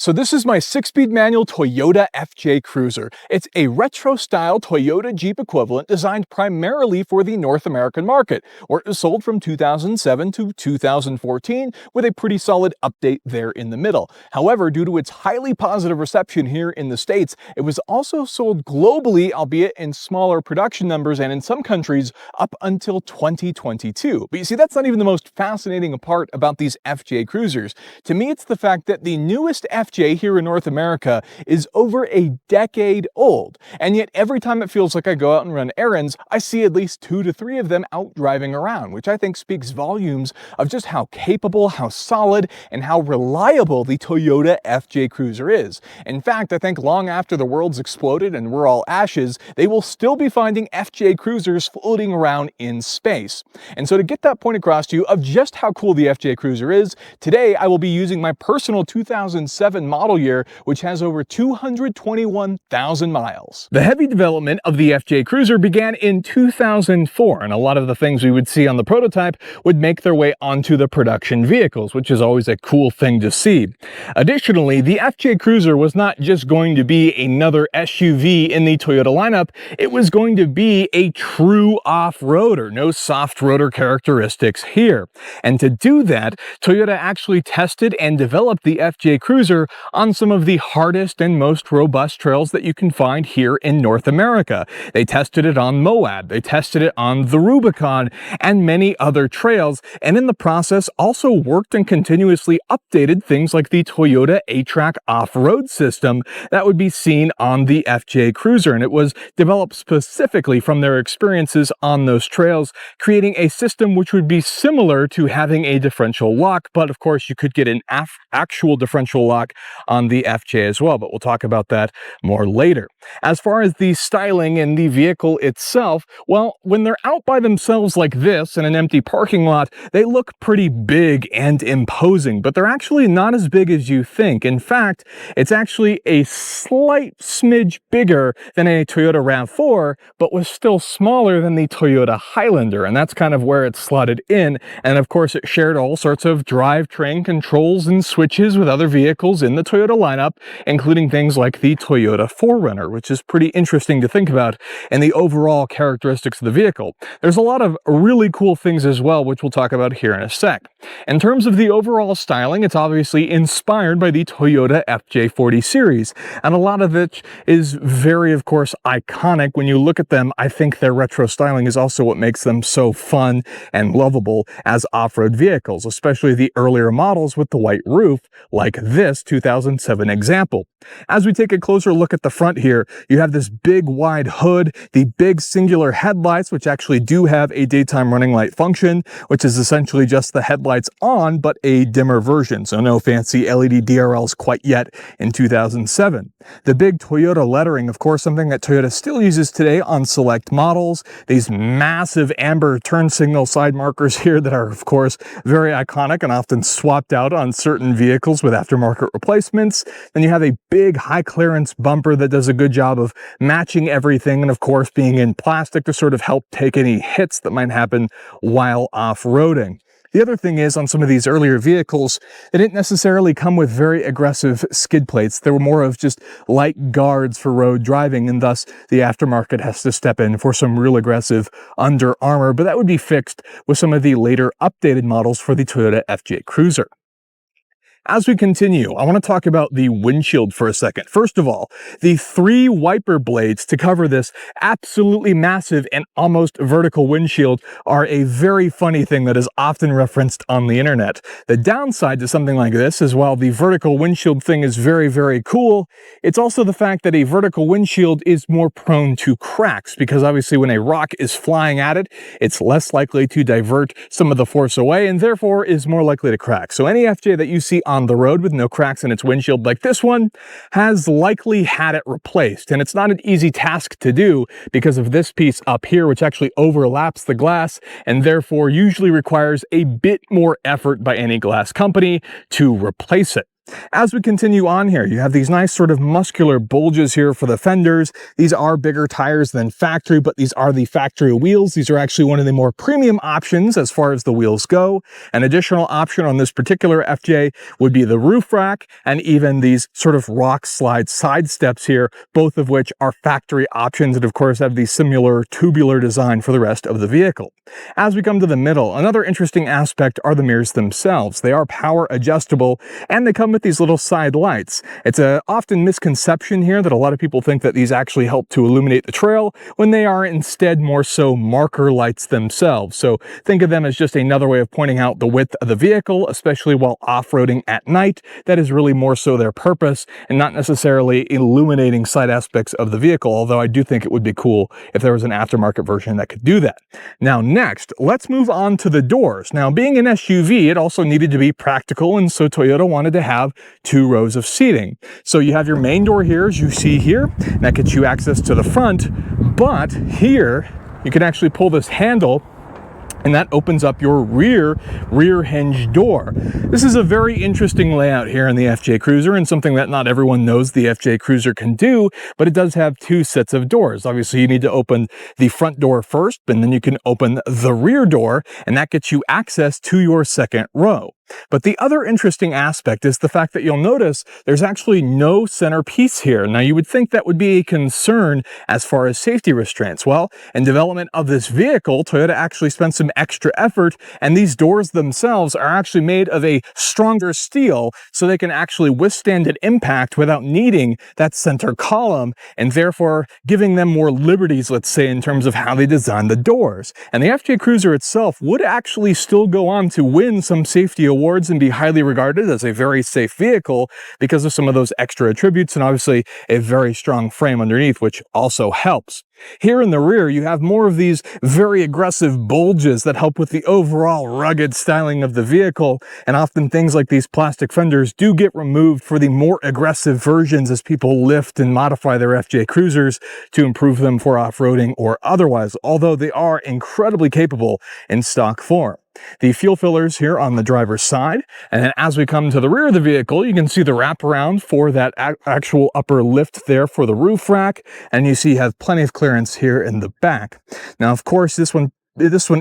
So this is my 6-speed manual Toyota FJ Cruiser. It's a retro-style Toyota Jeep equivalent designed primarily for the North American market, where it was sold from 2007 to 2014 with a pretty solid update there in the middle. However, due to its highly positive reception here in the States, it was also sold globally, albeit in smaller production numbers and in some countries up until 2022. But you see, that's not even the most fascinating part about these FJ Cruisers. To me, it's the fact that the newest FJ here in North America is over a decade old, and yet every time it feels like I go out and run errands, I see at least 2 to 3 of them out driving around, which I think speaks volumes of just how capable, how solid, and how reliable the Toyota FJ Cruiser is. In fact, I think long after the world's exploded and we're all ashes, they will still be finding FJ Cruisers floating around in space. And so to get that point across to you of just how cool the FJ Cruiser is, today I will be using my personal 2007 model year, which has over 221,000 miles. The heavy development of the FJ Cruiser began in 2004, and a lot of the things we would see on the prototype would make their way onto the production vehicles, which is always a cool thing to see. Additionally, the FJ Cruiser was not just going to be another SUV in the Toyota lineup, it was going to be a true off-roader, no soft roader characteristics here. And to do that, Toyota actually tested and developed the FJ Cruiser on some of the hardest and most robust trails that you can find here in North America. They tested it on Moab, they tested it on the Rubicon, and many other trails, and in the process also worked and continuously updated things like the Toyota A-Track off-road system that would be seen on the FJ Cruiser, and it was developed specifically from their experiences on those trails, creating a system which would be similar to having a differential lock, but of course you could get an actual differential lock on the FJ as well, but we'll talk about that more later. As far as the styling and the vehicle itself, well, when they're out by themselves like this in an empty parking lot, they look pretty big and imposing, but they're actually not as big as you think. In fact, it's actually a slight smidge bigger than a Toyota RAV4, but was still smaller than the Toyota Highlander, and that's kind of where it's slotted in. And of course, it shared all sorts of drivetrain controls and switches with other vehicles in the Toyota lineup, including things like the Toyota 4Runner, which is pretty interesting to think about, and the overall characteristics of the vehicle. There's a lot of really cool things as well, which we'll talk about here in a sec. In terms of the overall styling, it's obviously inspired by the Toyota FJ40 series, and a lot of it is very, of course, iconic. When you look at them, I think their retro styling is also what makes them so fun and lovable as off-road vehicles, especially the earlier models with the white roof, like this 2007 example. As we take a closer look at the front here, you have this big wide hood, the big singular headlights, which actually do have a daytime running light function, which is essentially just the headlights on, but a dimmer version, so no fancy LED DRLs quite yet in 2007. The big Toyota lettering, of course, something that Toyota still uses today on select models. These massive amber turn signal side markers here that are, of course, very iconic and often swapped out on certain vehicles with aftermarket replacements. Then you have a big high clearance bumper that does a good job of matching everything, and of course being in plastic to sort of help take any hits that might happen while off-roading. The other thing is, on some of these earlier vehicles, they didn't necessarily come with very aggressive skid plates. They were more of just light guards for road driving, and thus the aftermarket has to step in for some real aggressive Under Armour, but that would be fixed with some of the later updated models for the Toyota FJ Cruiser. As we continue, I want to talk about the windshield for a second. First of all, the 3 wiper blades to cover this absolutely massive and almost vertical windshield are a very funny thing that is often referenced on the internet. The downside to something like this is, while the vertical windshield thing is very, very cool, it's also the fact that a vertical windshield is more prone to cracks, because obviously when a rock is flying at it, it's less likely to divert some of the force away and therefore is more likely to crack. So any FJ that you see on the road with no cracks in its windshield like this one has likely had it replaced, and it's not an easy task to do because of this piece up here, which actually overlaps the glass and therefore usually requires a bit more effort by any glass company to replace it. As we continue on here, you have these nice sort of muscular bulges here for the fenders. These are bigger tires than factory, but these are the factory wheels. These are actually one of the more premium options as far as the wheels go. An additional option on this particular FJ would be the roof rack and even these sort of rock slide side steps here, both of which are factory options and of course have the similar tubular design for the rest of the vehicle. As we come to the middle, another interesting aspect are the mirrors themselves. They are power adjustable and they come with these little side lights. It's a often misconception here that a lot of people think that these actually help to illuminate the trail when they are instead more so marker lights themselves. So think of them as just another way of pointing out the width of the vehicle, especially while off-roading at night. That is really more so their purpose and not necessarily illuminating side aspects of the vehicle, although I do think it would be cool if there was an aftermarket version that could do that. Now next, let's move on to the doors. Now being an SUV, it also needed to be practical, and so Toyota wanted to have 2 rows of seating. So you have your main door here, as you see here, and that gets you access to the front, but here you can actually pull this handle and that opens up your rear hinge door. This is a very interesting layout here in the FJ Cruiser and something that not everyone knows the FJ Cruiser can do, but it does have 2 sets of doors. Obviously, you need to open the front door first, and then you can open the rear door, and that gets you access to your second row. But the other interesting aspect is the fact that you'll notice there's actually no center piece here. Now, you would think that would be a concern as far as safety restraints. Well, in development of this vehicle, Toyota actually spent some extra effort, and these doors themselves are actually made of a stronger steel so they can actually withstand an impact without needing that center column, and therefore giving them more liberties, let's say, in terms of how they design the doors. And the FJ Cruiser itself would actually still go on to win some safety awards and be highly regarded as a very safe vehicle because of some of those extra attributes and obviously a very strong frame underneath, which also helps. Here in the rear, you have more of these very aggressive bulges that help with the overall rugged styling of the vehicle, and often things like these plastic fenders do get removed for the more aggressive versions as people lift and modify their FJ Cruisers to improve them for off-roading or otherwise, although they are incredibly capable in stock form. The fuel fillers here on the driver's side, and then as we come to the rear of the vehicle, you can see the wraparound for that actual upper lift there for the roof rack, and you see you have plenty of clearance here in the back. Now, of course, this one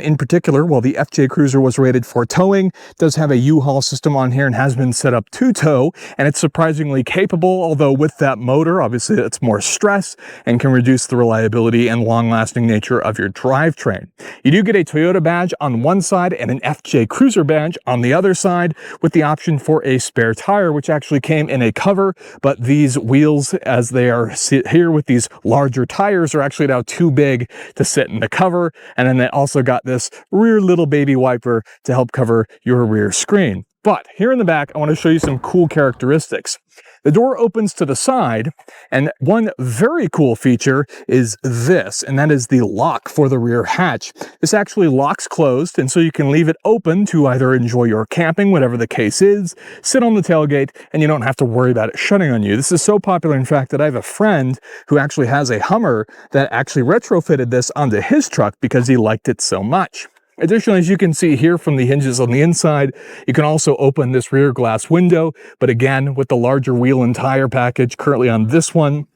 in particular, while the FJ Cruiser was rated for towing, does have a U-Haul system on here and has been set up to tow, and it's surprisingly capable, although with that motor, obviously it's more stress and can reduce the reliability and long-lasting nature of your drivetrain. You do get a Toyota badge on one side and an FJ Cruiser badge on the other side, with the option for a spare tire, which actually came in a cover, but these wheels, as they are here with these larger tires, are actually now too big to sit in the cover, and then they also got this rear little baby wiper to help cover your rear screen. But here in the back, I want to show you some cool characteristics. The door opens to the side, and one very cool feature is this, and that is the lock for the rear hatch. This actually locks closed, and so you can leave it open to either enjoy your camping, whatever the case is, sit on the tailgate, and you don't have to worry about it shutting on you. This is so popular, in fact, that I have a friend who actually has a Hummer that actually retrofitted this onto his truck because he liked it so much. Additionally, as you can see here from the hinges on the inside, you can also open this rear glass window, but again, with the larger wheel and tire package currently on this one,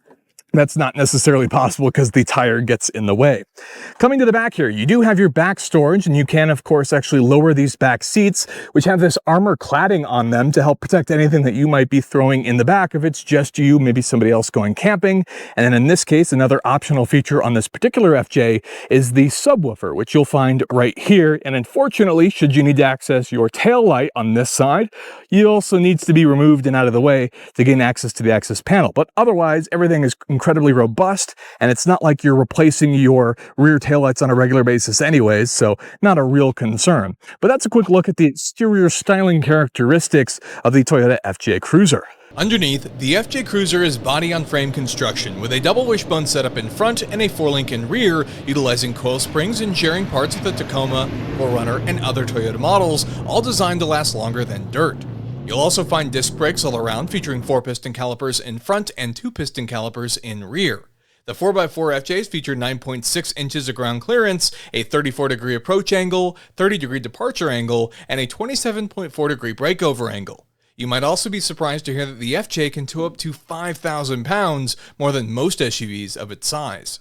that's not necessarily possible because the tire gets in the way. Coming to the back here, you do have your back storage, and you can, of course, actually lower these back seats, which have this armor cladding on them to help protect anything that you might be throwing in the back if it's just you, maybe somebody else going camping. And then in this case, another optional feature on this particular FJ is the subwoofer, which you'll find right here. And unfortunately, should you need to access your tail light on this side, it also needs to be removed and out of the way to gain access to the access panel. But otherwise, everything is incredibly robust, and it's not like you're replacing your rear taillights on a regular basis anyways, so not a real concern. But that's a quick look at the exterior styling characteristics of the Toyota FJ Cruiser. Underneath, the FJ Cruiser is body-on-frame construction with a double wishbone setup in front and a 4-link in rear, utilizing coil springs and sharing parts with the Tacoma, 4Runner, and other Toyota models, all designed to last longer than dirt. You'll also find disc brakes all around, featuring 4-piston calipers in front and 2-piston calipers in rear. The 4x4 FJs feature 9.6 inches of ground clearance, a 34-degree approach angle, 30-degree departure angle, and a 27.4-degree breakover angle. You might also be surprised to hear that the FJ can tow up to 5,000 pounds, more than most SUVs of its size.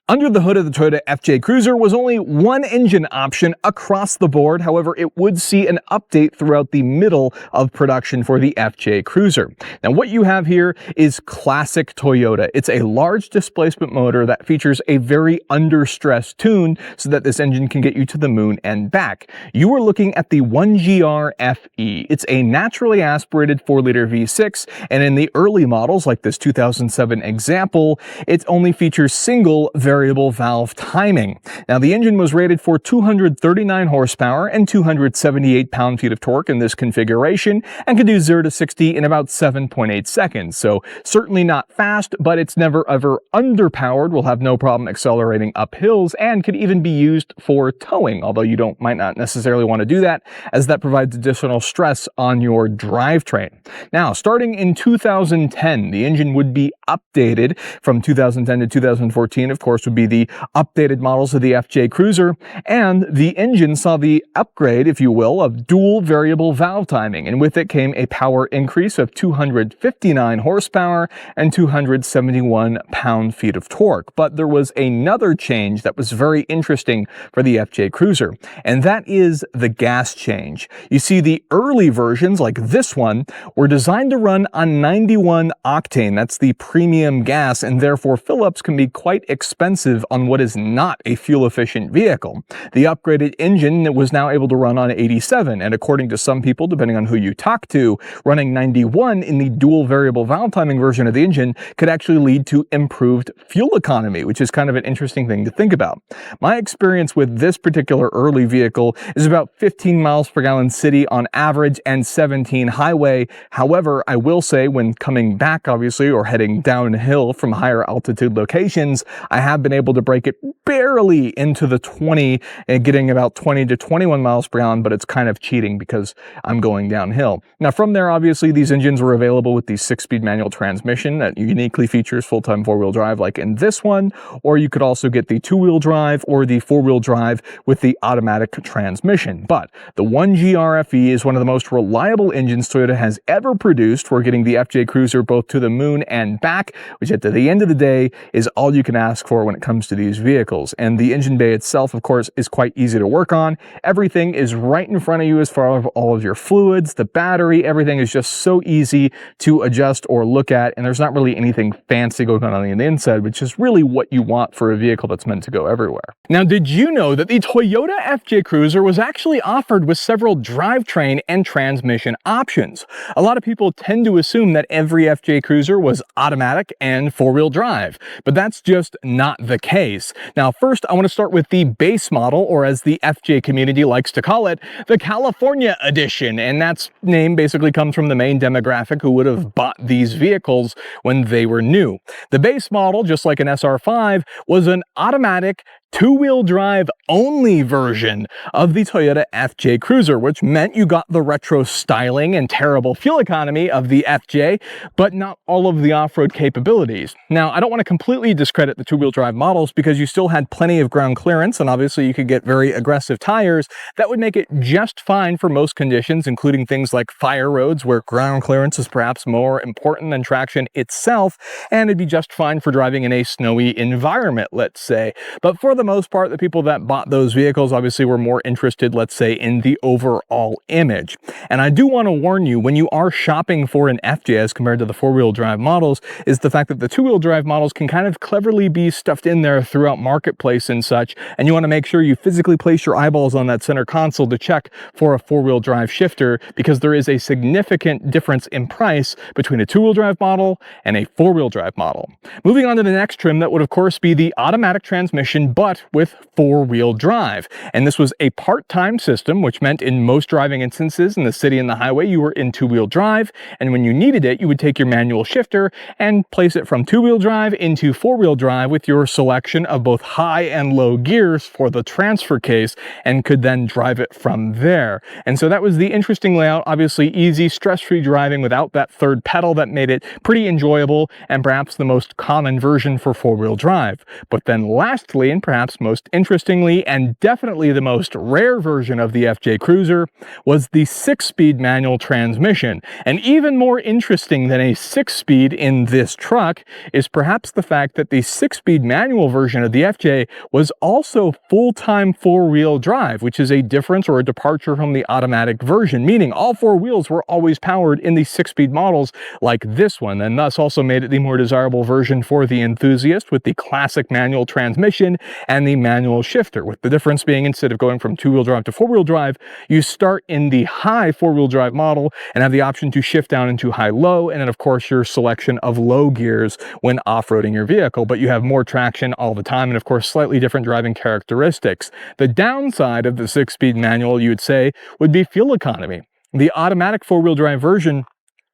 Under the hood of the Toyota FJ Cruiser was only one engine option across the board. However, it would see an update throughout the middle of production for the FJ Cruiser. Now, what you have here is classic Toyota. It's a large displacement motor that features a very under-stress tune so that this engine can get you to the moon and back. You are looking at the 1GR FE. It's a naturally aspirated 4-liter V6, and in the early models, like this 2007 example, it only features single variable valve timing. Now, the engine was rated for 239 horsepower and 278 pound-feet of torque in this configuration, and could do 0 to 60 in about 7.8 seconds. So certainly not fast, but it's never ever underpowered, will have no problem accelerating up hills, and could even be used for towing, although you might not necessarily want to do that, as that provides additional stress on your drivetrain. Now, starting in 2010, the engine would be updated. From 2010 to 2014, of course, would be the updated models of the FJ Cruiser, and the engine saw the upgrade, if you will, of dual variable valve timing, and with it came a power increase of 259 horsepower and 271 pound-feet of torque. But there was another change that was very interesting for the FJ Cruiser, and that is the gas change. You see, the early versions, like this one, were designed to run on 91 octane. That's the premium gas, and therefore fill-ups can be quite expensive on what is not a fuel-efficient vehicle. The upgraded engine was now able to run on 87, and according to some people, depending on who you talk to, running 91 in the dual variable valve timing version of the engine could actually lead to improved fuel economy, which is kind of an interesting thing to think about. My experience with this particular early vehicle is about 15 miles per gallon city on average and 17 highway. However, I will say when coming back, obviously, or heading downhill from higher altitude locations, I have been able to break it barely into the 20 and getting about 20 to 21 miles per gallon, but it's kind of cheating because I'm going downhill. Now, from there, obviously, these engines were available with the 6-speed manual transmission that uniquely features full-time 4-wheel drive like in this one, or you could also get the 2-wheel drive or the 4-wheel drive with the automatic transmission. But the 1GR FE is one of the most reliable engines Toyota has ever produced for getting the FJ Cruiser both to the moon and back, which at the end of the day is all you can ask for when it comes to these vehicles. And the engine bay itself, of course, is quite easy to work on. Everything is right in front of you as far as all of your fluids, the battery, everything is just so easy to adjust or look at, and there's not really anything fancy going on the inside, which is really what you want for a vehicle that's meant to go everywhere. Now, did you know that the Toyota FJ Cruiser was actually offered with several drivetrain and transmission options? A lot of people tend to assume that every FJ Cruiser was automatic and 4-wheel drive, but that's just not the case. Now, first, I want to start with the base model, or as the FJ community likes to call it, the California Edition, and that's name basically comes from the main demographic who would have bought these vehicles when they were new. The base model, just like an SR5, was an automatic 2-wheel drive only version of the Toyota FJ Cruiser, which meant you got the retro styling and terrible fuel economy of the FJ, but not all of the off-road capabilities. Now, I don't want to completely discredit the 2-wheel drive models because you still had plenty of ground clearance, and obviously you could get very aggressive tires that would make it just fine for most conditions, including things like fire roads where ground clearance is perhaps more important than traction itself, and it'd be just fine for driving in a snowy environment, let's say. But for the most part, the people that bought those vehicles obviously were more interested, let's say, in the overall image. And I do want to warn you, when you are shopping for an FJ as compared to the 4-wheel drive models, is the fact that the 2-wheel drive models can kind of cleverly be stuffed in there throughout marketplace and such, and you want to make sure you physically place your eyeballs on that center console to check for a 4-wheel drive shifter, because there is a significant difference in price between a 2-wheel drive model and a 4-wheel drive model. Moving on to the next trim, that would of course be the automatic transmission, but with 4-wheel drive. And this was a part-time system, which meant in most driving instances in the city and the highway, you were in 2-wheel drive. And when you needed it, you would take your manual shifter and place it from 2-wheel drive into 4-wheel drive with your selection of both high and low gears for the transfer case, and could then drive it from there. And so that was the interesting layout. Obviously easy, stress-free driving without that third pedal that made it pretty enjoyable, and perhaps the most common version for 4-wheel drive. But then lastly, and perhaps perhaps most interestingly, and definitely the most rare version of the FJ Cruiser, was the 6-speed manual transmission. And even more interesting than a 6-speed in this truck is perhaps the fact that the 6-speed manual version of the FJ was also full-time 4-wheel drive, which is a difference or a departure from the automatic version, meaning all 4 wheels were always powered in the 6-speed models like this one, and thus also made it the more desirable version for the enthusiast with the classic manual transmission and the manual shifter, with the difference being instead of going from 2-wheel drive to 4-wheel drive, you start in the high 4-wheel drive model and have the option to shift down into high-low, and then of course your selection of low gears when off-roading your vehicle, but you have more traction all the time and of course slightly different driving characteristics. The downside of the 6-speed manual, you would say, would be fuel economy. The automatic 4-wheel drive version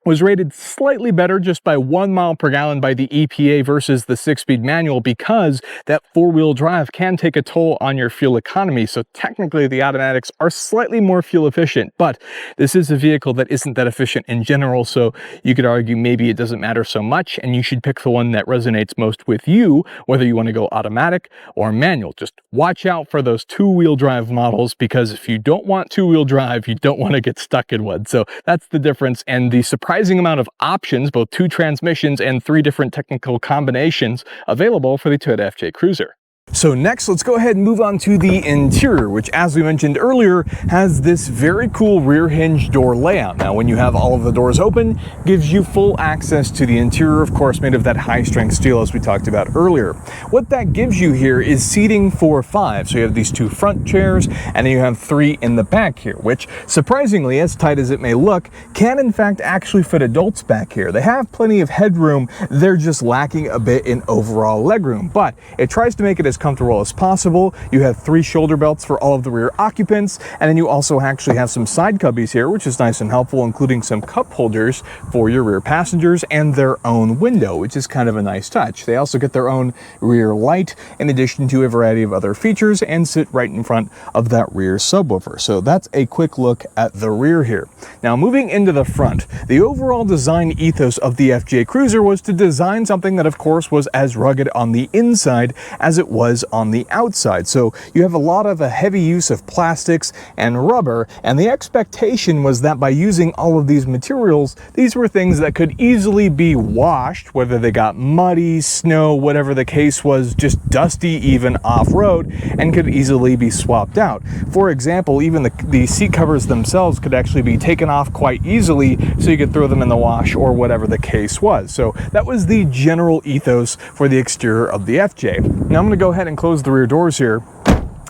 was rated slightly better just by 1 mile per gallon by the EPA versus the 6-speed manual because that 4-wheel drive can take a toll on your fuel economy. So technically the automatics are slightly more fuel efficient, but this is a vehicle that isn't that efficient in general. So you could argue maybe it doesn't matter so much and you should pick the one that resonates most with you, whether you want to go automatic or manual. Just watch out for those 2-wheel drive models, because if you don't want 2-wheel drive, you don't want to get stuck in one. So that's the difference, and the surprising amount of options, both 2 transmissions and 3 different technical combinations available for the Toyota FJ Cruiser. So next, let's go ahead and move on to the interior, which, as we mentioned earlier, has this very cool rear hinge door layout. Now, when you have all of the doors open, gives you full access to the interior, of course, made of that high-strength steel, as we talked about earlier. What that gives you here is seating for 5. So you have these 2 front chairs, and then you have 3 in the back here, which, surprisingly, as tight as it may look, can in fact actually fit adults back here. They have plenty of headroom, they're just lacking a bit in overall legroom, but it tries to make it as comfortable as possible. You have 3 shoulder belts for all of the rear occupants, and then you also actually have some side cubbies here, which is nice and helpful, including some cup holders for your rear passengers and their own window, which is kind of a nice touch. They also get their own rear light in addition to a variety of other features and sit right in front of that rear subwoofer. So that's a quick look at the rear here. Now, moving into the front, the overall design ethos of the FJ Cruiser was to design something that of course was as rugged on the inside as it was on the outside. So you have a lot of a heavy use of plastics and rubber, and the expectation was that by using all of these materials, these were things that could easily be washed, whether they got muddy, snow, whatever the case was, just dusty even off-road, and could easily be swapped out. For example, even the seat covers themselves could actually be taken off quite easily, so you could throw them in the wash or whatever the case was. So that was the general ethos for the exterior of the FJ. Now I'm going to go ahead and close the rear doors here,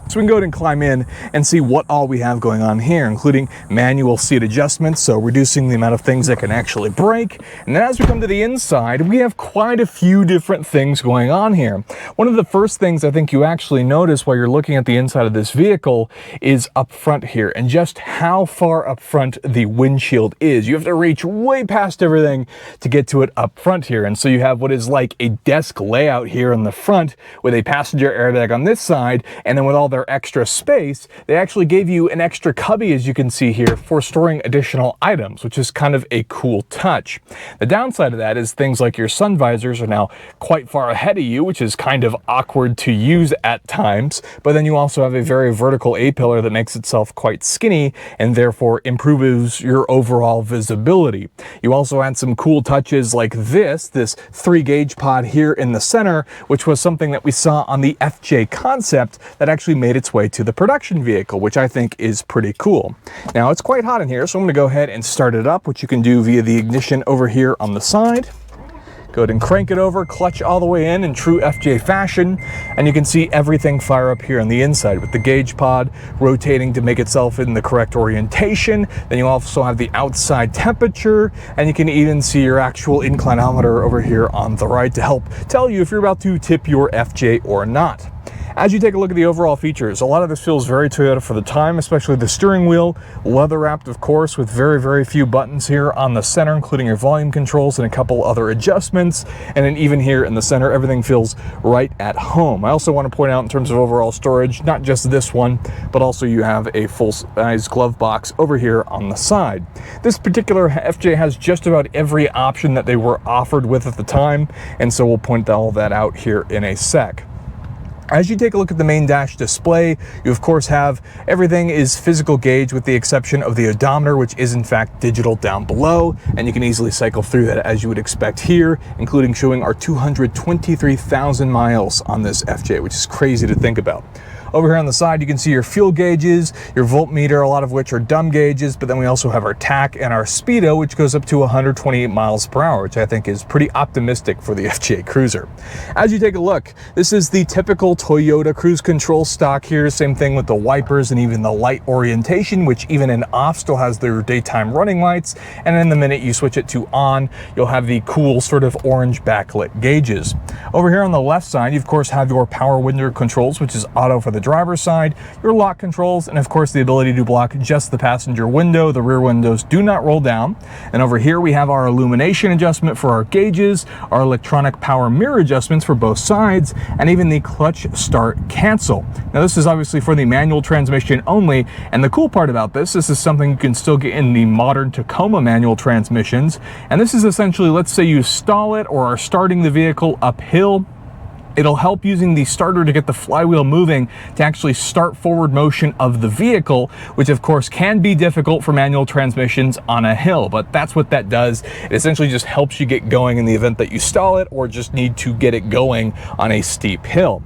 so we can go ahead and climb in and see what all we have going on here, including manual seat adjustments, so reducing the amount of things that can actually break. And then as we come to the inside, we have quite a few different things going on here. One of the first things I think you actually notice while you're looking at the inside of this vehicle is up front here, and just how far up front the windshield is. You have to reach way past everything to get to it up front here, and so you have what is like a desk layout here in the front with a passenger airbag on this side, and then with all their extra space, they actually gave you an extra cubby, as you can see here, for storing additional items, which is kind of a cool touch. The downside of that is things like your sun visors are now quite far ahead of you, which is kind of awkward to use at times, but then you also have a very vertical A-pillar that makes itself quite skinny and therefore improves your overall visibility. You also had some cool touches like this 3-gauge pod here in the center, which was something that we saw on the FJ concept that actually made its way to the production vehicle, which I think is pretty cool. Now, it's quite hot in here, so I'm going to go ahead and start it up, which you can do via the ignition over here on the side. Go ahead and crank it over, clutch all the way in true FJ fashion, and you can see everything fire up here on the inside with the gauge pod rotating to make itself in the correct orientation. Then you also have the outside temperature, and you can even see your actual inclinometer over here on the right to help tell you if you're about to tip your FJ or not. As you take a look at the overall features, a lot of this feels very Toyota for the time, especially the steering wheel, leather wrapped of course, with very, very few buttons here on the center, including your volume controls and a couple other adjustments. And then even here in the center, everything feels right at home. I also want to point out in terms of overall storage, not just this one, but also you have a full-size glove box over here on the side. This particular FJ has just about every option that they were offered with at the time, and so we'll point all that out here in a sec. As you take a look at the main dash display, you of course have everything is physical gauge with the exception of the odometer, which is in fact digital down below, and you can easily cycle through that as you would expect here, including showing our 223,000 miles on this FJ, which is crazy to think about. Over here on the side, you can see your fuel gauges, your voltmeter, a lot of which are dumb gauges, but then we also have our tach and our speedo, which goes up to 128 miles per hour, which I think is pretty optimistic for the FJ Cruiser. As you take a look, this is the typical Toyota cruise control stock here. Same thing with the wipers and even the light orientation, which even in off still has their daytime running lights. And then the minute you switch it to on, you'll have the cool sort of orange backlit gauges. Over here on the left side, you of course have your power window controls, which is auto for the driver's side, your lock controls, and of course the ability to block just the passenger window. The rear windows do not roll down. And over here we have our illumination adjustment for our gauges, our electronic power mirror adjustments for both sides, and even the clutch start cancel. Now this is obviously for the manual transmission only, and the cool part about this is something you can still get in the modern Tacoma manual transmissions. And this is essentially, let's say you stall it or are starting the vehicle uphill, it'll help using the starter to get the flywheel moving to actually start forward motion of the vehicle, which of course can be difficult for manual transmissions on a hill, but that's what that does. It essentially just helps you get going in the event that you stall it or just need to get it going on a steep hill.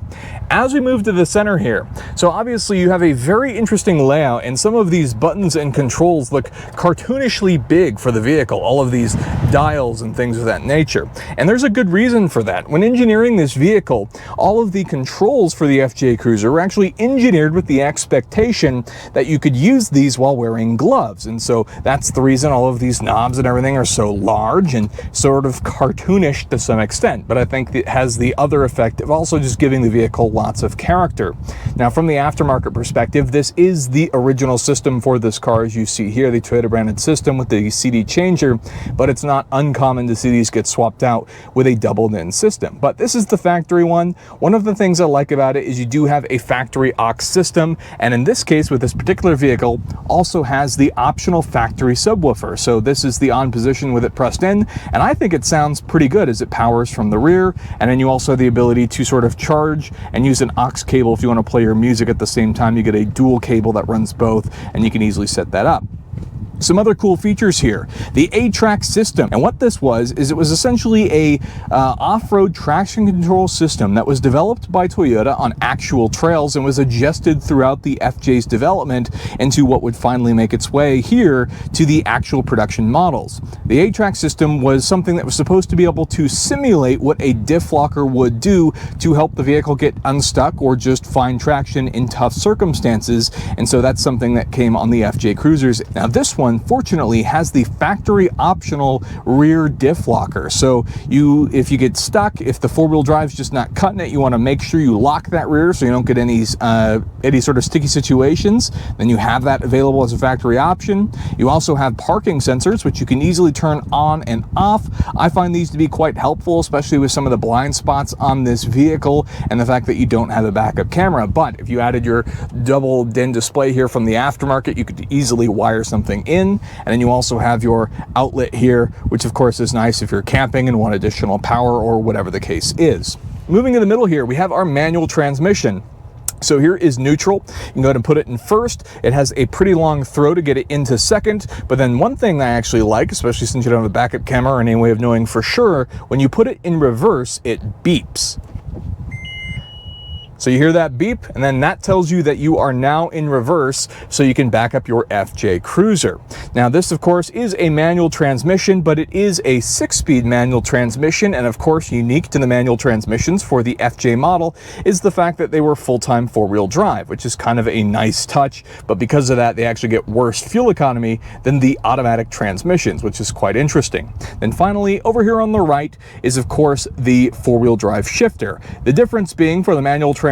As we move to the center here, so obviously you have a very interesting layout, and some of these buttons and controls look cartoonishly big for the vehicle, all of these dials and things of that nature. And there's a good reason for that. When engineering this vehicle, all of the controls for the FJ Cruiser were actually engineered with the expectation that you could use these while wearing gloves. And so that's the reason all of these knobs and everything are so large and sort of cartoonish to some extent. But I think it has the other effect of also just giving the vehicle lots of character. Now, from the aftermarket perspective, this is the original system for this car, as you see here, the Toyota branded system with the CD changer, but it's not uncommon to see these get swapped out with a doubled-in system. But this is the factory one. One of the things I like about it is you do have a factory aux system, and in this case, with this particular vehicle, also has the optional factory subwoofer. So this is the on position with it pressed in, and I think it sounds pretty good as it powers from the rear, and then you also have the ability to sort of charge and use an aux cable if you want to play your music at the same time. You get a dual cable that runs both, and you can easily set that up. Some other cool features here, the A-Track system. And what this was, is it was essentially a off-road traction control system that was developed by Toyota on actual trails and was adjusted throughout the FJ's development into what would finally make its way here to the actual production models. The A-Track system was something that was supposed to be able to simulate what a diff locker would do to help the vehicle get unstuck or just find traction in tough circumstances. And so that's something that came on the FJ Cruisers. Now this one, fortunately, has the factory optional rear diff locker. So if you get stuck, if the four-wheel drive's just not cutting it, you want to make sure you lock that rear so you don't get any sort of sticky situations. Then you have that available as a factory option. You also have parking sensors, which you can easily turn on and off. I find these to be quite helpful, especially with some of the blind spots on this vehicle and the fact that you don't have a backup camera. But if you added your double-din display here from the aftermarket, you could easily wire something in. And then you also have your outlet here, which of course is nice if you're camping and want additional power or whatever the case is. Moving in the middle here, we have our manual transmission. So here is neutral. You can go ahead and put it in first. It has a pretty long throw to get it into second, but then one thing I actually like, especially since you don't have a backup camera or any way of knowing for sure, when you put it in reverse, it beeps. So you hear that beep, and then that tells you that you are now in reverse, so you can back up your FJ Cruiser. Now this, of course, is a manual transmission, but it is a 6-speed manual transmission, and of course, unique to the manual transmissions for the FJ model is the fact that they were full-time 4-wheel drive, which is kind of a nice touch, but because of that, they actually get worse fuel economy than the automatic transmissions, which is quite interesting. Then finally, over here on the right is, of course, the 4-wheel drive shifter. The difference being for the manual transmissions,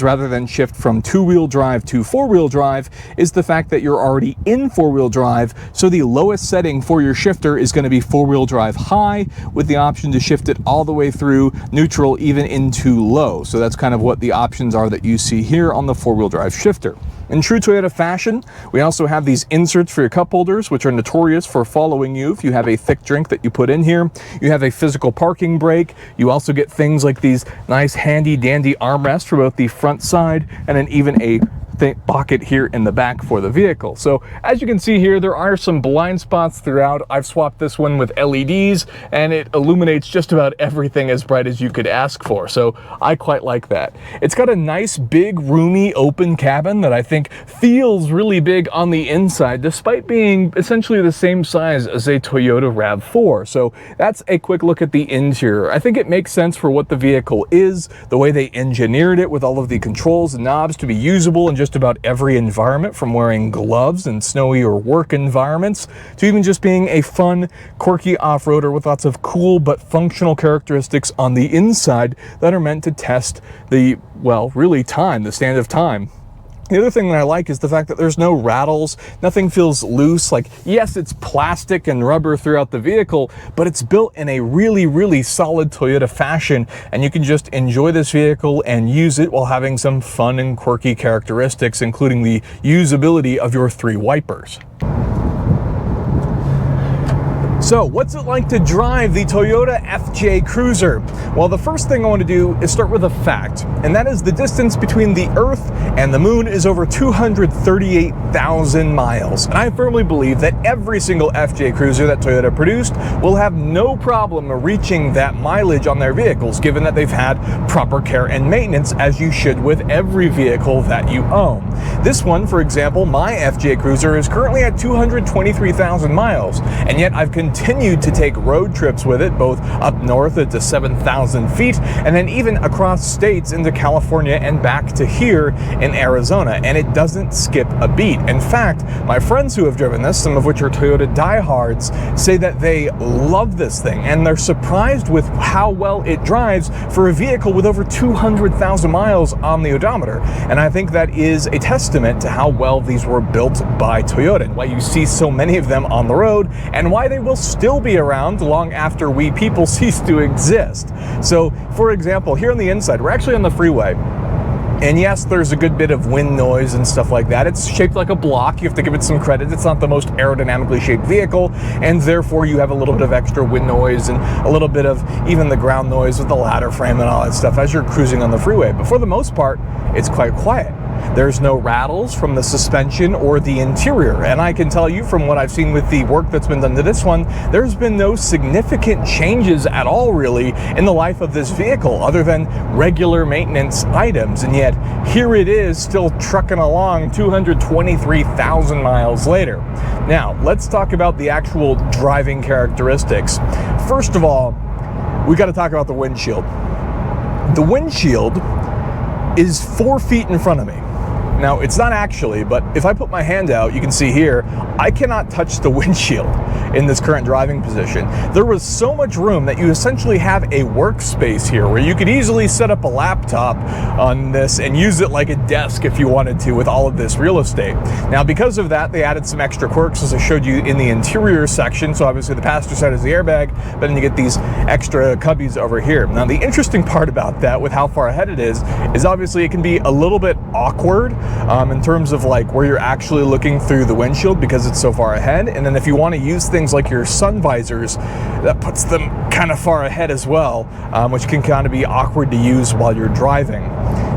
rather than shift from 2-wheel drive to 4-wheel drive, is the fact that you're already in 4-wheel drive, so the lowest setting for your shifter is going to be 4-wheel drive high, with the option to shift it all the way through neutral, even into low. So that's kind of what the options are that you see here on the 4-wheel drive shifter. In true Toyota fashion, we also have these inserts for your cup holders, which are notorious for following you if you have a thick drink that you put in here. You have a physical parking brake. You also get things like these nice handy dandy armrests for both the front side and then even a pocket here in the back for the vehicle. So as you can see here, there are some blind spots throughout. I've swapped this one with LEDs and it illuminates just about everything as bright as you could ask for. So I quite like that. It's got a nice big roomy open cabin that I think feels really big on the inside despite being essentially the same size as a Toyota RAV4. So that's a quick look at the interior. I think it makes sense for what the vehicle is, the way they engineered it with all of the controls and knobs to be usable in just about every environment, from wearing gloves in snowy or work environments to even just being a fun, quirky off-roader with lots of cool but functional characteristics on the inside that are meant to test the, well, really the stand of time. The other thing that I like is the fact that there's no rattles, nothing feels loose. Like, yes, it's plastic and rubber throughout the vehicle, but it's built in a really, really solid Toyota fashion, and you can just enjoy this vehicle and use it while having some fun and quirky characteristics, including the usability of your 3 wipers. So, what's it like to drive the Toyota FJ Cruiser? Well, the first thing I want to do is start with a fact, and that is the distance between the Earth and the Moon is over 238,000 miles. And I firmly believe that every single FJ Cruiser that Toyota produced will have no problem reaching that mileage on their vehicles, given that they've had proper care and maintenance, as you should with every vehicle that you own. This one, for example, my FJ Cruiser is currently at 223,000 miles, and yet I've continued to take road trips with it, both up north to 7,000 feet, and then even across states into California and back to here in Arizona, and it doesn't skip a beat. In fact, my friends who have driven this, some of which are Toyota diehards, say that they love this thing, and they're surprised with how well it drives for a vehicle with over 200,000 miles on the odometer. And I think that is a testament to how well these were built by Toyota, and why you see so many of them on the road, and why they will still be around long after we people cease to exist. So, for example, here on the inside, we're actually on the freeway. And yes, there's a good bit of wind noise and stuff like that. It's shaped like a block. You have to give it some credit. It's not the most aerodynamically shaped vehicle, and therefore you have a little bit of extra wind noise and a little bit of even the ground noise with the ladder frame and all that stuff as you're cruising on the freeway. But for the most part, it's quite quiet. There's no rattles from the suspension or the interior, and I can tell you from what I've seen with the work that's been done to this one, there's been no significant changes at all really in the life of this vehicle other than regular maintenance items, and yet here it is still trucking along 223,000 miles later. Now, let's talk about the actual driving characteristics. First of all, we got to talk about the windshield. The windshield is 4 feet in front of me. Now, it's not actually, but if I put my hand out, you can see here, I cannot touch the windshield in this current driving position. There was so much room that you essentially have a workspace here where you could easily set up a laptop on this and use it like a desk if you wanted to with all of this real estate. Now, because of that, they added some extra quirks as I showed you in the interior section. So obviously the passenger side is the airbag, but then you get these extra cubbies over here. Now, the interesting part about that with how far ahead it is obviously it can be a little bit awkward in terms of like where you're actually looking through the windshield because it's so far ahead. And then if you want to use things like your sun visors, that puts them kind of far ahead as well, which can kind of be awkward to use while you're driving.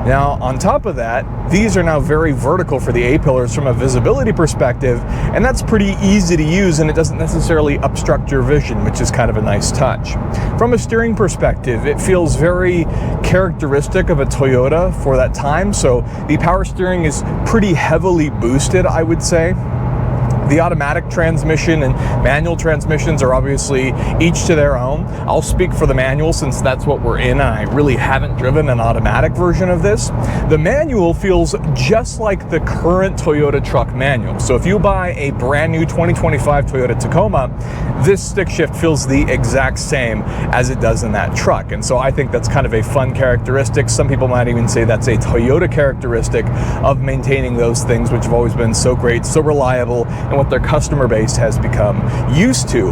Now, on top of that, these are now very vertical for the A-pillars from a visibility perspective, and that's pretty easy to use, and it doesn't necessarily obstruct your vision, which is kind of a nice touch. From a steering perspective, it feels very characteristic of a Toyota for that time, so the power steering is pretty heavily boosted, I would say. The automatic transmission and manual transmissions are obviously each to their own. I'll speak for the manual since that's what we're in, and I really haven't driven an automatic version of this. The manual feels just like the current Toyota truck manual. So if you buy a brand new 2025 Toyota Tacoma, this stick shift feels the exact same as it does in that truck. And so I think that's kind of a fun characteristic. Some people might even say that's a Toyota characteristic of maintaining those things which have always been so great, so reliable, and and what their customer base has become used to.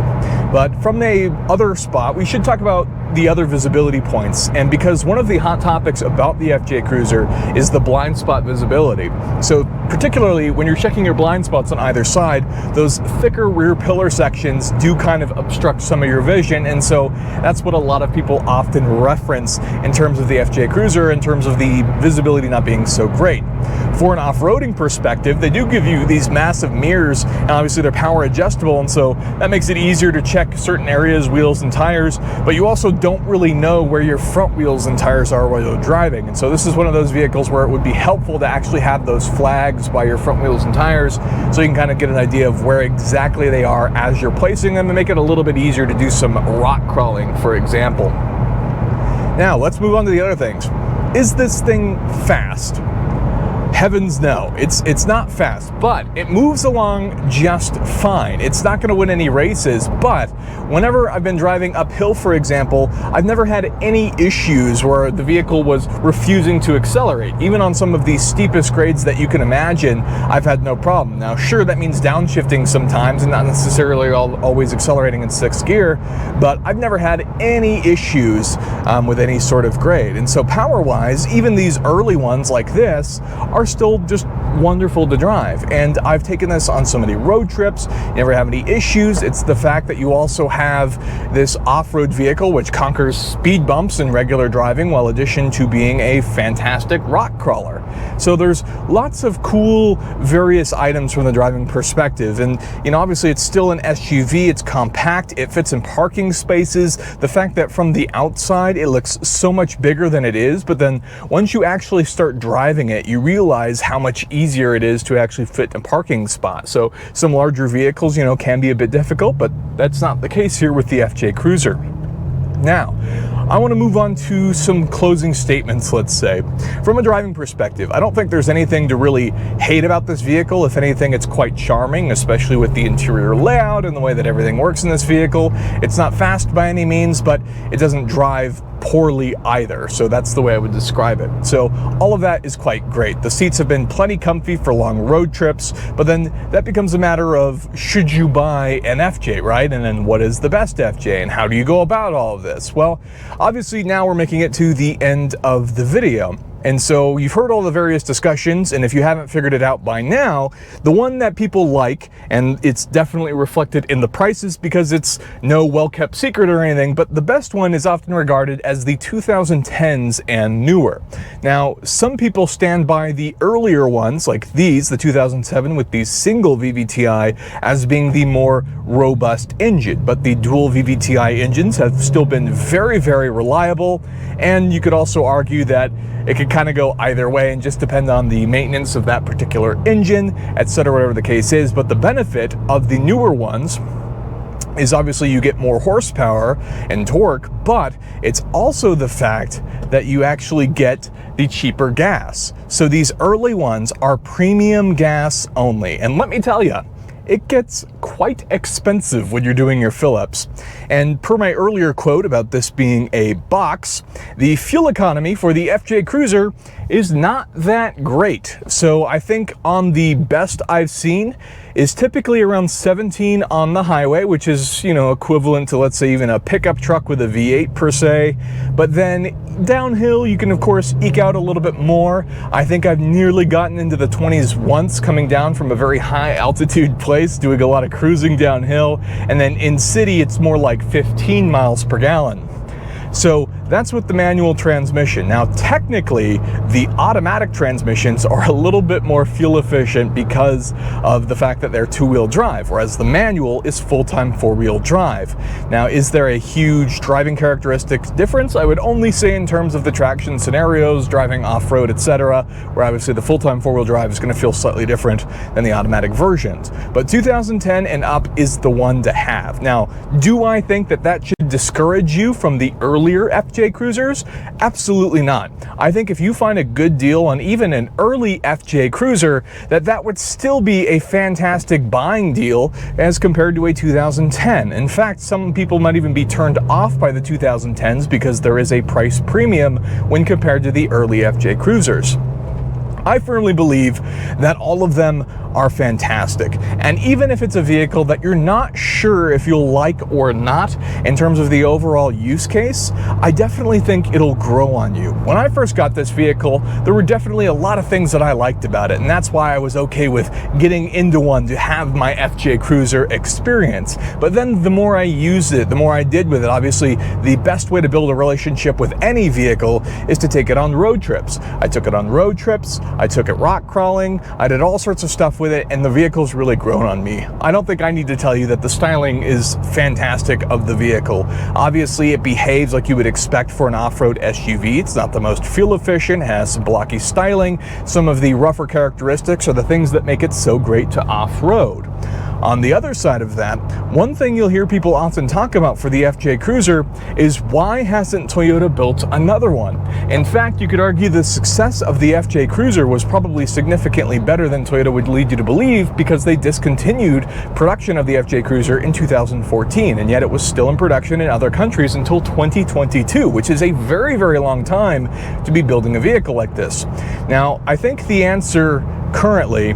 But from a other spot, we should talk about the other visibility points. And because one of the hot topics about the FJ Cruiser is the blind spot visibility. So particularly when you're checking your blind spots on either side, those thicker rear pillar sections do kind of obstruct some of your vision. And so that's what a lot of people often reference in terms of the FJ Cruiser, in terms of the visibility not being so great. For an off-roading perspective, they do give you these massive mirrors, and obviously they're power adjustable, and so that makes it easier to check certain areas, wheels and tires, but you also don't really know where your front wheels and tires are while you're driving. And so this is one of those vehicles where it would be helpful to actually have those flags by your front wheels and tires, so you can kind of get an idea of where exactly they are as you're placing them, and make it a little bit easier to do some rock crawling, for example. Now, let's move on to the other things. Is this thing fast? Heavens no, it's not fast, but it moves along just fine. It's not going to win any races, but whenever I've been driving uphill, for example, I've never had any issues where the vehicle was refusing to accelerate. Even on some of the steepest grades that you can imagine, I've had no problem. Now, sure, that means downshifting sometimes and not necessarily always accelerating in 6th gear, but I've never had any issues with any sort of grade. And so power-wise, even these early ones like this are still just wonderful to drive. And I've taken this on so many road trips, never have any issues. It's the fact that you also have this off-road vehicle which conquers speed bumps in regular driving, while in addition to being a fantastic rock crawler. So there's lots of cool various items from the driving perspective. And you know, obviously it's still an SUV, it's compact, it fits in parking spaces. The fact that from the outside it looks so much bigger than it is, but then once you actually start driving it, you realize how much easier it is to actually fit in a parking spot. So some larger vehicles, you know, can be a bit difficult, but that's not the case here with the FJ Cruiser. Now, I want to move on to some closing statements, let's say. From a driving perspective, I don't think there's anything to really hate about this vehicle. If anything, it's quite charming, especially with the interior layout and the way that everything works in this vehicle. It's not fast by any means, but it doesn't drive poorly either. So that's the way I would describe it. So all of that is quite great. The seats have been plenty comfy for long road trips, but then that becomes a matter of, should you buy an FJ, right? And then what is the best FJ and how do you go about all of this? Well, obviously now we're making it to the end of the video. And so you've heard all the various discussions, and if you haven't figured it out by now, the one that people like, and it's definitely reflected in the prices because it's no well-kept secret or anything, but the best one is often regarded as the 2010s and newer. Now, some people stand by the earlier ones, like these, the 2007 with the single VVTi, as being the more robust engine, but the dual VVTi engines have still been very, very reliable, and you could also argue that it could kind of go either way and just depend on the maintenance of that particular engine, etc., whatever the case is. But the benefit of the newer ones is obviously you get more horsepower and torque, but it's also the fact that you actually get the cheaper gas. So these early ones are premium gas only. And let me tell you, it gets quite expensive when you're doing your fill-ups. And per my earlier quote about this being a box, the fuel economy for the FJ Cruiser is not that great. So I think on the best I've seen is typically around 17 on the highway, which is, you know, equivalent to, let's say, even a pickup truck with a V8 per se. But then downhill, you can of course eke out a little bit more. I think I've nearly gotten into the 20s once coming down from a very high altitude place, doing a lot of cruising downhill. And then in city, it's more like 15 miles per gallon. So that's with the manual transmission. Now, technically, the automatic transmissions are a little bit more fuel efficient because of the fact that they're two-wheel drive, whereas the manual is full-time four-wheel drive. Now, is there a huge driving characteristics difference? I would only say in terms of the traction scenarios, driving off-road, etc., where obviously the full-time four-wheel drive is going to feel slightly different than the automatic versions. But 2010 and up is the one to have. Now, do I think that that should discourage you from the earlier FJ Cruisers? Absolutely not. I think if you find a good deal on even an early FJ Cruiser, that would still be a fantastic buying deal as compared to a 2010. In fact, some people might even be turned off by the 2010s because there is a price premium when compared to the early FJ Cruisers. I firmly believe that all of them are fantastic. And even if it's a vehicle that you're not sure if you'll like or not in terms of the overall use case, I definitely think it'll grow on you. When I first got this vehicle, there were definitely a lot of things that I liked about it, and that's why I was okay with getting into one to have my FJ Cruiser experience. But then the more I used it, the more I did with it, obviously the best way to build a relationship with any vehicle is to take it on road trips. I took it on road trips, I took it rock crawling, I did all sorts of stuff with it, and the vehicle's really grown on me. I don't think I need to tell you that the styling is fantastic of the vehicle. Obviously, it behaves like you would expect for an off-road SUV. It's not the most fuel efficient, has some blocky styling. Some of the rougher characteristics are the things that make it so great to off-road. On the other side of that, one thing you'll hear people often talk about for the FJ Cruiser is why hasn't Toyota built another one? In fact, you could argue the success of the FJ Cruiser was probably significantly better than Toyota would lead you to believe, because they discontinued production of the FJ Cruiser in 2014, and yet it was still in production in other countries until 2022, which is a very, very long time to be building a vehicle like this. Now, I think the answer currently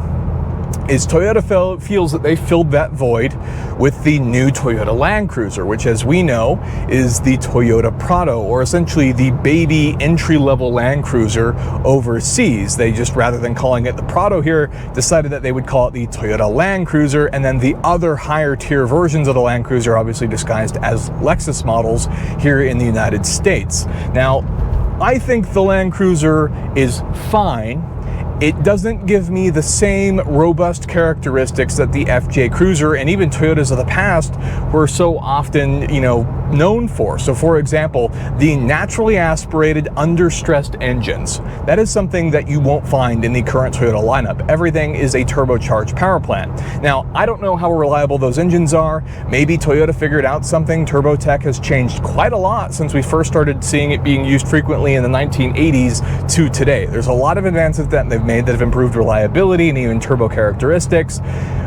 is Toyota feels that they filled that void with the new Toyota Land Cruiser, which, as we know, is the Toyota Prado, or essentially the baby entry-level Land Cruiser overseas. They just, rather than calling it the Prado here, decided that they would call it the Toyota Land Cruiser, and then the other higher tier versions of the Land Cruiser obviously disguised as Lexus models here in the United States. Now, I think the Land Cruiser is fine. It doesn't give me the same robust characteristics that the FJ Cruiser and even Toyotas of the past were so often, known for. So for example, the naturally aspirated understressed engines. That is something that you won't find in the current Toyota lineup. Everything is a turbocharged power plant. Now, I don't know how reliable those engines are. Maybe Toyota figured out something. Turbo tech has changed quite a lot since we first started seeing it being used frequently in the 1980s to today. There's a lot of advances that they've made that have improved reliability and even turbo characteristics.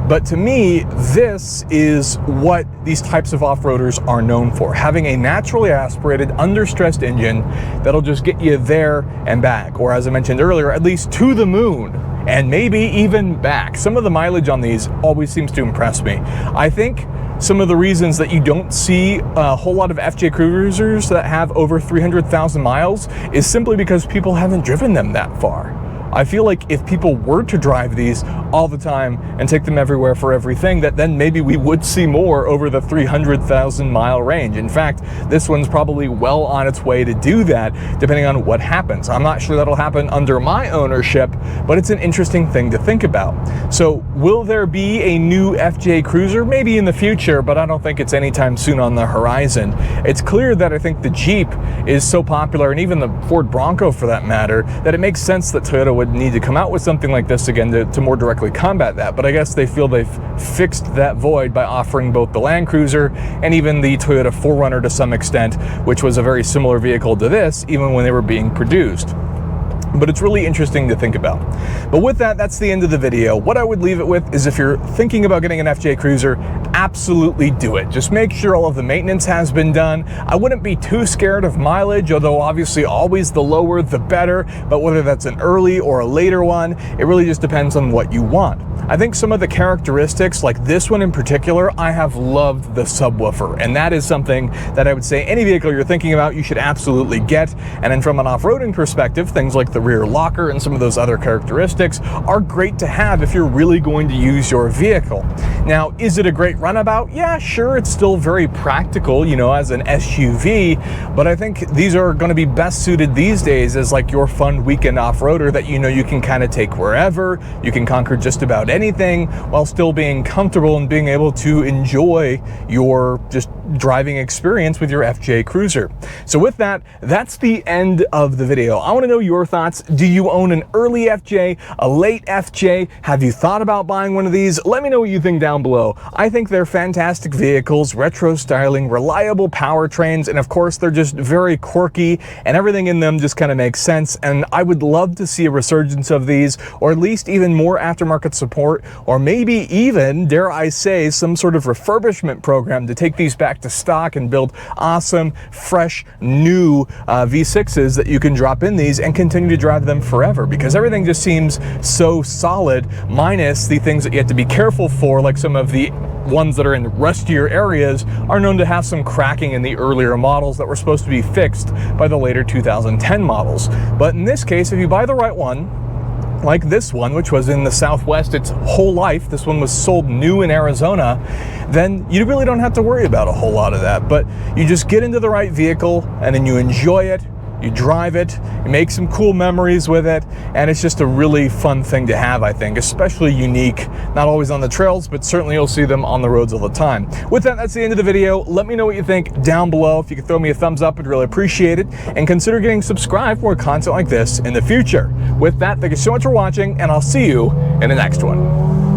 But to me, this is what these types of off-roaders are known for. Having a naturally aspirated, understressed engine that'll just get you there and back. Or as I mentioned earlier, at least to the moon and maybe even back. Some of the mileage on these always seems to impress me. I think some of the reasons that you don't see a whole lot of FJ Cruisers that have over 300,000 miles is simply because people haven't driven them that far. I feel like if people were to drive these all the time and take them everywhere for everything, that then maybe we would see more over the 300,000 mile range. In fact, this one's probably well on its way to do that, depending on what happens. I'm not sure that'll happen under my ownership, but it's an interesting thing to think about. So will there be a new FJ Cruiser? Maybe in the future, but I don't think it's anytime soon on the horizon. It's clear that I think the Jeep is so popular, and even the Ford Bronco for that matter, that it makes sense that Toyota would need to come out with something like this again to more directly combat that. But I guess they feel they've fixed that void by offering both the Land Cruiser and even the Toyota 4Runner to some extent, which was a very similar vehicle to this, even when they were being produced. But it's really interesting to think about. But with that, that's the end of the video. What I would leave it with is, if you're thinking about getting an FJ Cruiser, absolutely do it. Just make sure all of the maintenance has been done. I wouldn't be too scared of mileage, although obviously always the lower the better, but whether that's an early or a later one, it really just depends on what you want. I think some of the characteristics, like this one in particular, I have loved the subwoofer, and that is something that I would say any vehicle you're thinking about, you should absolutely get. And then from an off-roading perspective, things like the rear locker and some of those other characteristics are great to have if you're really going to use your vehicle. Now, is it a great runabout? Yeah, sure, it's still very practical, as an SUV, but I think these are going to be best suited these days as like your fun weekend off-roader that you can kind of take wherever. You can conquer just about anything while still being comfortable and being able to enjoy your just driving experience with your FJ Cruiser. So with that, that's the end of the video. I want to know your thoughts. Do you own an early FJ, a late FJ? Have you thought about buying one of these? Let me know what you think down below. I think they're fantastic vehicles, retro styling, reliable powertrains, and of course they're just very quirky, and everything in them just kind of makes sense. And I would love to see a resurgence of these, or at least even more aftermarket support, or maybe even, dare I say, some sort of refurbishment program to take these back to stock and build awesome, fresh, new V6s that you can drop in these and continue to drive them forever, because everything just seems so solid, minus the things that you have to be careful for, like some of the ones that are in rustier areas are known to have some cracking in the earlier models that were supposed to be fixed by the later 2010 models. But in this case, if you buy the right one, like this one, which was in the Southwest its whole life, this one was sold new in Arizona, then you really don't have to worry about a whole lot of that. But you just get into the right vehicle and then you enjoy it, you drive it, you make some cool memories with it, and it's just a really fun thing to have, I think, especially unique, not always on the trails, but certainly you'll see them on the roads all the time. With that, that's the end of the video. Let me know what you think down below. If you could throw me a thumbs up, I'd really appreciate it, and consider getting subscribed for more content like this in the future. With that, thank you so much for watching, and I'll see you in the next one.